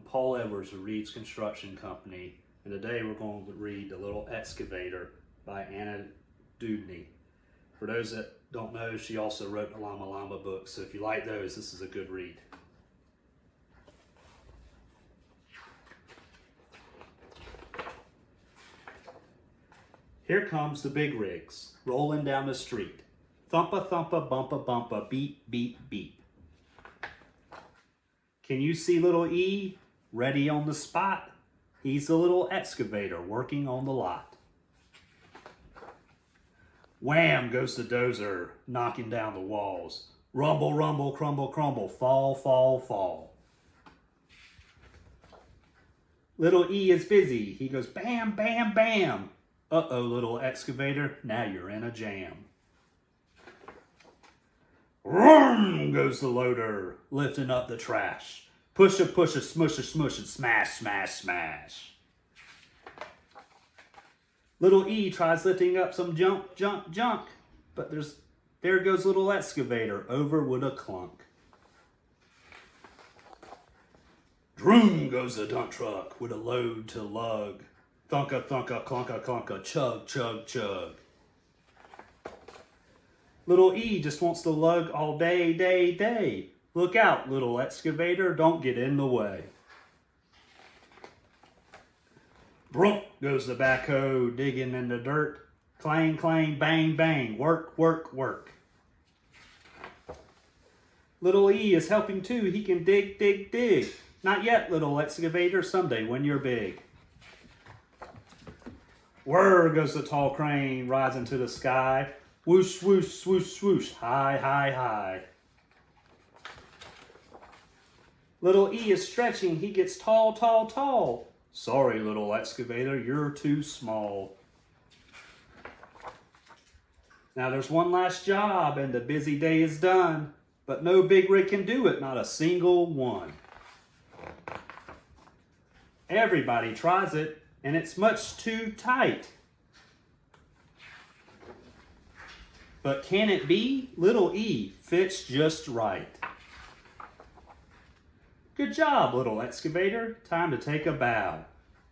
Paul Edwards of Reeves Construction Company, and today we're going to read The Little Excavator by Anna Dewdney. For those that don't know, she also wrote the Llama Llama books, so if you like those, this is a good read. Here comes the big rigs, rolling down the street. Thumpa, thumpa, bumpa, bumpa, beep, beep, beep. Can you see little E, ready on the spot? He's the little excavator working on the lot. Wham goes the dozer, knocking down the walls. Rumble, rumble, crumble, crumble, fall, fall, fall. Little E is busy. He goes bam, bam, bam. Uh-oh, little excavator, now you're in a jam. Vroom goes the loader, lifting up the trash. Pusha, pusha, smusha, smusha, smash, smash, smash. Little E tries lifting up some junk, junk, junk, but there goes little excavator over with a clunk. Droom goes the dump truck with a load to lug. Thunka, thunka, clunka, clunka, chug, chug, chug. Little E just wants to lug all day, day, day. Look out, little excavator, don't get in the way. Brump goes the backhoe, digging in the dirt. Clang, clang, bang, bang, work, work, work. Little E is helping too, he can dig, dig, dig. Not yet, little excavator, someday when you're big. Whir goes the tall crane, rising to the sky. Whoosh, swoosh, swoosh, swoosh, high, high, high. Little E is stretching, he gets tall, tall, tall. Sorry, little excavator, you're too small. Now there's one last job and the busy day is done, but no big rig can do it, not a single one. Everybody tries it, and it's much too tight. But can it be? Little E fits just right. Good job, little excavator. Time to take a bow.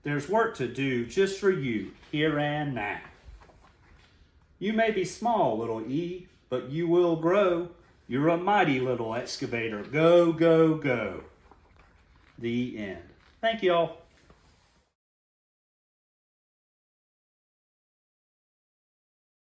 There's work to do just for you, here and now. You may be small, little E, but you will grow. You're a mighty little excavator. Go, go, go. The end. Thank you all.